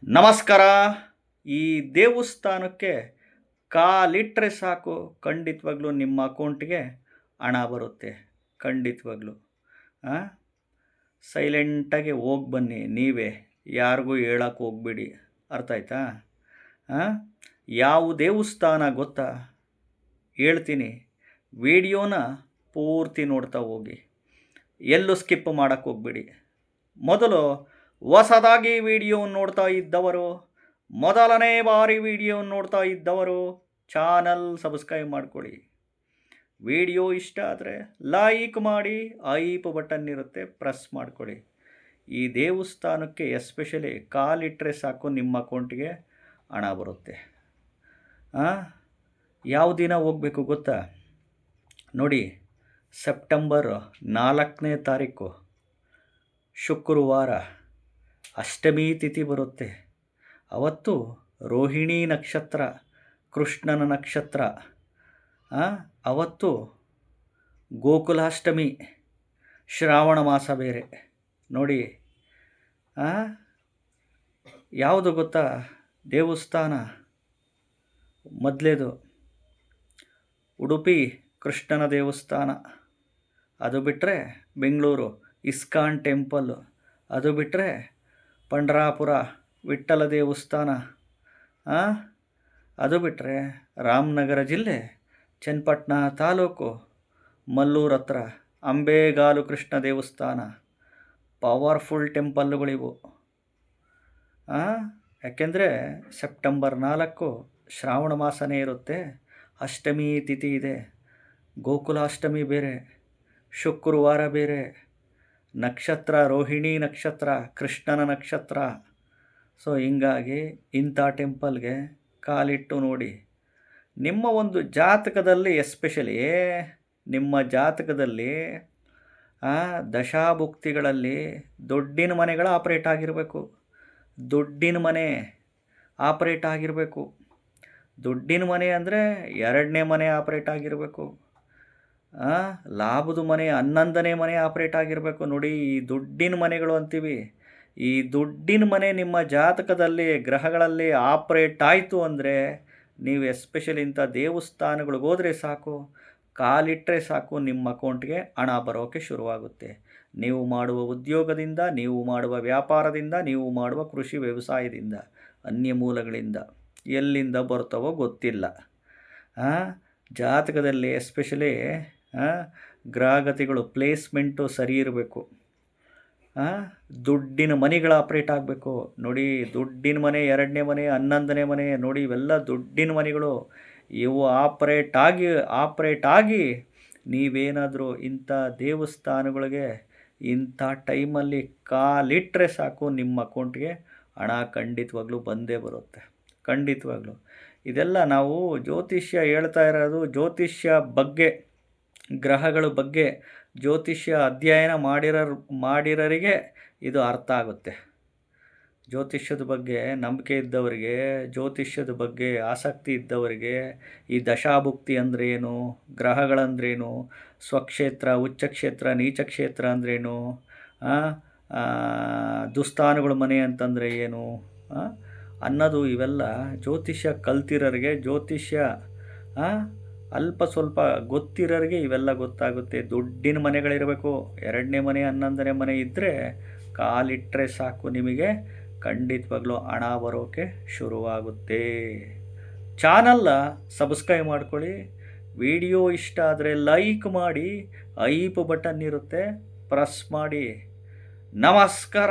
ನಮಸ್ಕಾರ. ಈ ದೇವಸ್ಥಾನಕ್ಕೆ ಕಾಲಿಟ್ಟರೆ ಸಾಕು, ಖಂಡಿತವಾಗ್ಲೂ ನಿಮ್ಮ ಅಕೌಂಟ್ಗೆ ಹಣ ಬರುತ್ತೆ. ಖಂಡಿತವಾಗ್ಲೂ ಸೈಲೆಂಟಾಗಿ ಹೋಗಿ ಬನ್ನಿ. ನೀವೇ ಯಾರಿಗೂ ಹೇಳಕ್ಕೆ ಹೋಗ್ಬೇಡಿ. ಅರ್ಥ ಆಯ್ತಾ? ಯಾವ ದೇವಸ್ಥಾನ ಗೊತ್ತಾ? ಹೇಳ್ತೀನಿ, ವಿಡಿಯೋನ ಪೂರ್ತಿ ನೋಡ್ತಾ ಹೋಗಿ, ಎಲ್ಲೂ ಸ್ಕಿಪ್ ಮಾಡೋಕ್ಕೆ ಹೋಗ್ಬೇಡಿ. ಮೊದಲು ಹೊಸದಾಗಿ ವಿಡಿಯೋ ನೋಡ್ತಾ ಇದ್ದವರು, ಮೊದಲನೇ ಬಾರಿ ವಿಡಿಯೋ ನೋಡ್ತಾ ಇದ್ದವರು ಚಾನಲ್ ಸಬ್ಸ್ಕ್ರೈಬ್ ಮಾಡ್ಕೊಳ್ಳಿ. ವಿಡಿಯೋ ಇಷ್ಟ ಆದರೆ ಲೈಕ್ ಮಾಡಿ, ಐಪ್ ಬಟನ್ ಇರುತ್ತೆ, ಪ್ರೆಸ್ ಮಾಡ್ಕೊಳ್ಳಿ. ಈ ದೇವಸ್ಥಾನಕ್ಕೆ ಎಸ್ಪೆಷಲಿ ಕಾಲಿಟ್ಟರೆ ಸಾಕು ನಿಮ್ಮ ಅಕೌಂಟಿಗೆ ಹಣ ಬರುತ್ತೆ. ಯಾವ ದಿನ ಹೋಗಬೇಕು ಗೊತ್ತಾ? ನೋಡಿ, ಸೆಪ್ಟೆಂಬರ್ 4ನೇ ತಾರೀಕು ಶುಕ್ರವಾರ ಅಷ್ಟಮಿ ತಿಥಿ ಬರುತ್ತೆ. ಅವತ್ತು ರೋಹಿಣಿ ನಕ್ಷತ್ರ, ಕೃಷ್ಣನ ನಕ್ಷತ್ರ. ಅವತ್ತು ಗೋಕುಲಾಷ್ಟಮಿ, ಶ್ರಾವಣ ಮಾಸ ಬೇರೆ. ನೋಡಿ, ಯಾವುದು ಗೊತ್ತಾ ದೇವಸ್ಥಾನ? ಮೊದಲೇದು ಉಡುಪಿ ಕೃಷ್ಣನ ದೇವಸ್ಥಾನ, ಅದು ಬಿಟ್ಟರೆ ಬೆಂಗಳೂರು ಇಸ್ಕಾನ್ ಟೆಂಪಲ್, ಅದು ಬಿಟ್ಟರೆ ಪಂಡರಾಪುರ ವಿಠ್ಠಲ ದೇವಸ್ಥಾನ, ಅದು ಬಿಟ್ಟರೆ ರಾಮನಗರ ಜಿಲ್ಲೆ ಚನ್ನಪಟ್ಟಣ ತಾಲೂಕು ಮಲ್ಲೂರು ಹತ್ರ ಅಂಬೇಗಾಲು ಕೃಷ್ಣ ದೇವಸ್ಥಾನ. ಪವರ್ಫುಲ್ ಟೆಂಪಲ್ಗಳಿವು. ಯಾಕೆಂದರೆ ಸೆಪ್ಟೆಂಬರ್ 4 ಶ್ರಾವಣ ಮಾಸನೇ ಇರುತ್ತೆ, ಅಷ್ಟಮಿ ತಿಥಿ ಇದೆ, ಗೋಕುಲಾಷ್ಟಮಿ ಬೇರೆ, ಶುಕ್ರವಾರ ಬೇರೆ, ನಕ್ಷತ್ರ ರೋಹಿಣಿ ನಕ್ಷತ್ರ, ಕೃಷ್ಣನ ನಕ್ಷತ್ರ. ಸೊ ಹಿಂಗಾಗಿ ಇಂಥ ಟೆಂಪಲ್ಗೆ ಕಾಲಿಟ್ಟು ನೋಡಿ. ನಿಮ್ಮ ಒಂದು ಜಾತಕದಲ್ಲಿ, ಎಸ್ಪೆಷಲಿ ನಿಮ್ಮ ಜಾತಕದಲ್ಲಿ ದಶಾಭುಕ್ತಿಗಳಲ್ಲಿ ದುಡ್ಡಿನ ಮನೆಗಳು ಆಪ್ರೇಟ್ ಆಗಿರಬೇಕು. ದುಡ್ಡಿನ ಮನೆ ಆಪ್ರೇಟ್ ಆಗಿರಬೇಕು. ದುಡ್ಡಿನ ಮನೆ ಅಂದರೆ 2ನೇ ಮನೆ ಆಪ್ರೇಟ್ ಆಗಿರಬೇಕು. ಲಾಭದ ಮನೆ 11ನೇ ಮನೆ ಆಪ್ರೇಟ್ ಆಗಿರಬೇಕು. ನೋಡಿ, ಈ ದುಡ್ಡಿನ ಮನೆಗಳು ಅಂತೀವಿ. ಈ ದುಡ್ಡಿನ ಮನೆ ನಿಮ್ಮ ಜಾತಕದಲ್ಲಿ ಗ್ರಹಗಳಲ್ಲಿ ಆಪ್ರೇಟ್ ಆಯಿತು ಅಂದರೆ, ನೀವು ಎಸ್ಪೆಷಲಿ ಇಂಥ ದೇವಸ್ಥಾನಗಳಿಗೆ ಹೋದರೆ ಸಾಕು, ಕಾಲಿಟ್ಟರೆ ಸಾಕು, ನಿಮ್ಮ ಅಕೌಂಟ್ಗೆ ಹಣ ಬರೋಕ್ಕೆ ಶುರುವಾಗುತ್ತೆ. ನೀವು ಮಾಡುವ ಉದ್ಯೋಗದಿಂದ, ನೀವು ಮಾಡುವ ವ್ಯಾಪಾರದಿಂದ, ನೀವು ಮಾಡುವ ಕೃಷಿ ವ್ಯವಸಾಯದಿಂದ, ಅನ್ಯ ಮೂಲಗಳಿಂದ ಎಲ್ಲಿಂದ ಬರ್ತವೋ ಗೊತ್ತಿಲ್ಲ. ಜಾತಕದಲ್ಲಿ ಎಸ್ಪೆಷಲಿ ಗ್ರಹಗತಿಗಳು ಪ್ಲೇಸ್ಮೆಂಟು ಸರಿ ಇರಬೇಕು. ದುಡ್ಡಿನ ಮನೆಗಳು ಆಪ್ರೇಟ್ ಆಗಬೇಕು. ನೋಡಿ, ದುಡ್ಡಿನ ಮನೆ 2ನೇ ಮನೆ, 11ನೇ ಮನೆ, ನೋಡಿ ಇವೆಲ್ಲ ದುಡ್ಡಿನ ಮನೆಗಳು. ಇವು ಆಪ್ರೇಟ್ ಆಗಿ ನೀವೇನಾದರೂ ಇಂಥ ದೇವಸ್ಥಾನಗಳಿಗೆ ಇಂಥ ಟೈಮಲ್ಲಿ ಕಾಲಿಟ್ಟರೆ ಸಾಕು, ನಿಮ್ಮ ಅಕೌಂಟ್ಗೆ ಹಣ ಖಂಡಿತವಾಗ್ಲೂ ಬಂದೇ ಬರುತ್ತೆ. ಖಂಡಿತವಾಗ್ಲೂ ಇದೆಲ್ಲ ನಾವು ಜ್ಯೋತಿಷ್ಯ ಹೇಳ್ತಾ ಇರೋದು, ಜ್ಯೋತಿಷ್ಯ ಬಗ್ಗೆ, ಗ್ರಹಗಳ ಬಗ್ಗೆ ಜ್ಯೋತಿಷ್ಯ ಅಧ್ಯಯನ ಮಾಡಿರೋರಿಗೆ ಇದು ಅರ್ಥ ಆಗುತ್ತೆ. ಜ್ಯೋತಿಷ್ಯದ ಬಗ್ಗೆ ನಂಬಿಕೆ ಇದ್ದವರಿಗೆ, ಜ್ಯೋತಿಷ್ಯದ ಬಗ್ಗೆ ಆಸಕ್ತಿ ಇದ್ದವರಿಗೆ, ಈ ದಶಾಭುಕ್ತಿ ಅಂದ್ರೇನು, ಗ್ರಹಗಳಂದ್ರೇನು, ಸ್ವಕ್ಷೇತ್ರ, ಉಚ್ಚಕ್ಷೇತ್ರ, ನೀಚಕ್ಷೇತ್ರ ಅಂದ್ರೇನು, ದುಸ್ಥಾನಗಳ ಮನೆ ಅಂತಂದರೆ ಏನು ಅನ್ನೋದು, ಇವೆಲ್ಲ ಜ್ಯೋತಿಷ್ಯ ಕಲ್ತಿರೋರಿಗೆ, ಜ್ಯೋತಿಷ್ಯ ಅಲ್ಪ ಸ್ವಲ್ಪ ಗೊತ್ತಿರೋರಿಗೆ ಇವೆಲ್ಲ ಗೊತ್ತಾಗುತ್ತೆ. ದುಡ್ಡಿನ ಮನೆಗಳಿರಬೇಕು. 2ನೇ ಮನೆ 11ನೇ ಮನೆ ಇದ್ದರೆ ಕಾಲಿಟ್ಟರೆ ಸಾಕು, ನಿಮಗೆ ಖಂಡಿತವಾಗ್ಲೂ ಹಣ ಬರೋಕ್ಕೆ ಶುರುವಾಗುತ್ತೆ. ಚಾನಲ್ನ ಸಬ್ಸ್ಕ್ರೈಬ್ ಮಾಡ್ಕೊಳ್ಳಿ. ವಿಡಿಯೋ ಇಷ್ಟ ಆದರೆ ಲೈಕ್ ಮಾಡಿ, ಐಪ್ ಬಟನ್ ಇರುತ್ತೆ, ಪ್ರೆಸ್ ಮಾಡಿ. ನಮಸ್ಕಾರ.